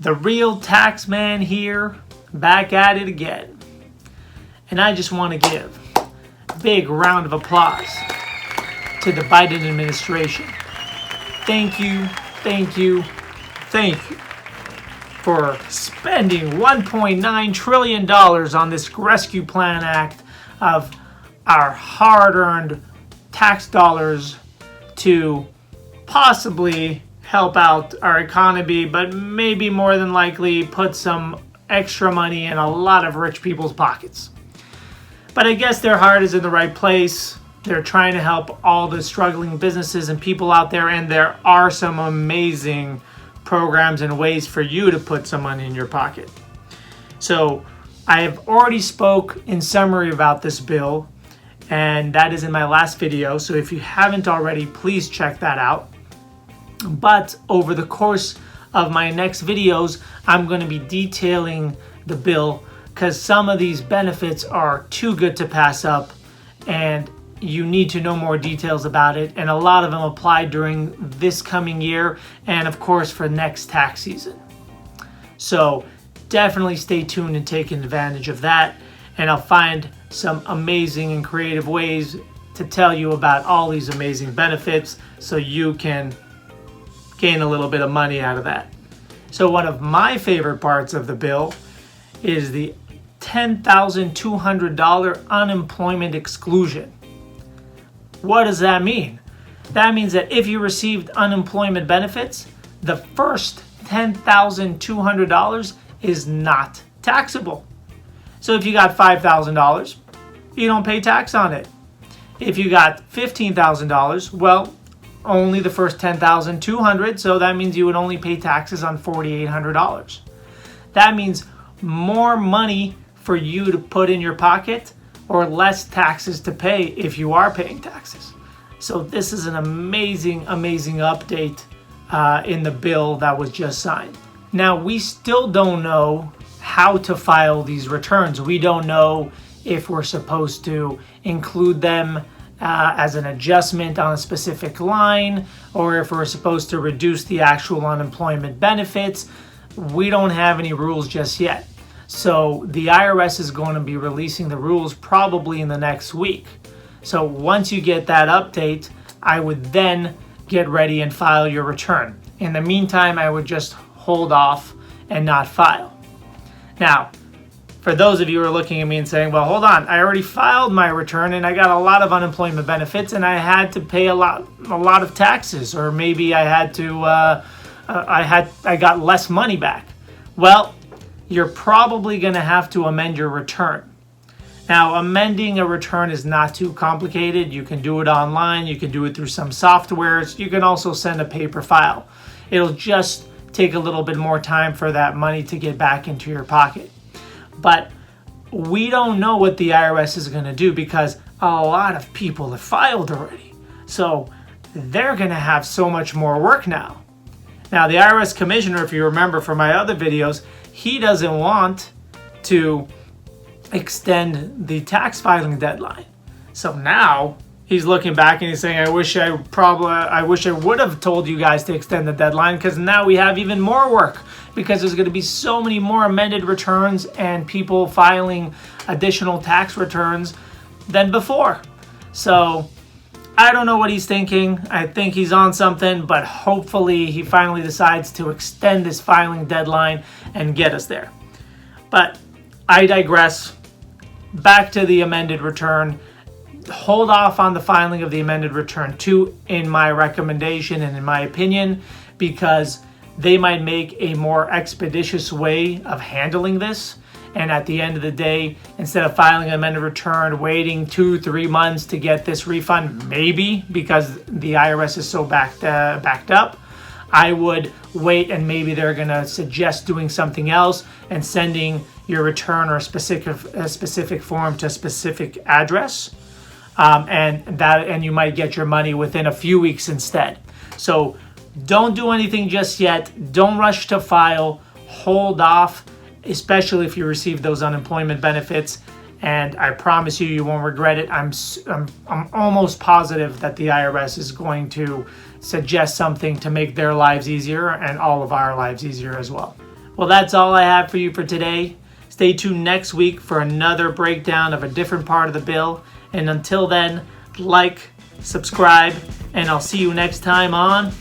The real tax man here, back at it again. And I just want to give a big round of applause to the Biden administration. Thank you, thank you, thank you for spending $1.9 trillion on this Rescue Plan Act of our hard-earned tax dollars to possibly help out our economy, but maybe more than likely put some extra money in a lot of rich people's pockets. But I guess their heart is in the right place. They're trying to help all the struggling businesses and people out there, and there are some amazing programs and ways for you to put some money in your pocket. So I have already spoke in summary about this bill, and that is in my last video. So if you haven't already, please check that out. But over the course of my next videos, I'm going to be detailing the bill because some of these benefits are too good to pass up, and you need to know more details about it. And a lot of them apply during this coming year and of course for next tax season. So definitely stay tuned and take advantage of that. And I'll find some amazing and creative ways to tell you about all these amazing benefits so you can gain a little bit of money out of that. So one of my favorite parts of the bill is the $10,200 unemployment exclusion. What does that mean? That means that if you received unemployment benefits, the first $10,200 is not taxable. So if you got $5,000, you don't pay tax on it. If you got $15,000, well, only the first $10,200, so that means you would only pay taxes on $4,800. That means more money for you to put in your pocket or less taxes to pay if you are paying taxes. So this is an amazing, amazing update in the bill that was just signed. Now, we still don't know how to file these returns. We don't know if we're supposed to include them as an adjustment on a specific line, or if we're supposed to reduce the actual unemployment benefits. We don't have any rules just yet. So the IRS is going to be releasing the rules probably in the next week. So once you get that update, I would then get ready and file your return. In the meantime, I would just hold off and not file. Now, for those of you who are looking at me and saying, well, hold on, I already filed my return and I got a lot of unemployment benefits and I had to pay a lot of taxes, or maybe I had to, I got less money back. Well, you're probably going to have to amend your return. Now, amending a return is not too complicated. You can do it online. You can do it through some softwares. You can also send a paper file. It'll just take a little bit more time for that money to get back into your pocket. But we don't know what the IRS is going to do because a lot of people have filed already. So they're going to have so much more work now. Now, the IRS commissioner, if you remember from my other videos, he doesn't want to extend the tax filing deadline. So now he's looking back and he's saying, I wish I would have told you guys to extend the deadline, because now we have even more work, because there's going to be so many more amended returns and people filing additional tax returns than before. So I don't know what he's thinking. I think he's on something, but hopefully he finally decides to extend this filing deadline and get us there. But I digress. Back to the amended return. Hold off on the filing of the amended return too, in my recommendation and in my opinion, because they might make a more expeditious way of handling this. And at the end of the day, instead of filing an amended return, waiting 2-3 months to get this refund, maybe because the IRS is so backed up, I would wait, and maybe they're going to suggest doing something else and sending your return or a specific form to a specific address, and you might get your money within a few weeks instead. So don't do anything just yet. Don't rush to file. Hold off, especially if you receive those unemployment benefits, and I promise you won't regret it. I'm almost positive that the IRS is going to suggest something to make their lives easier and all of our lives easier as well. Well, that's all I have for you for today. Stay tuned next week for another breakdown of a different part of the bill. And until then, like, subscribe, and I'll see you next time on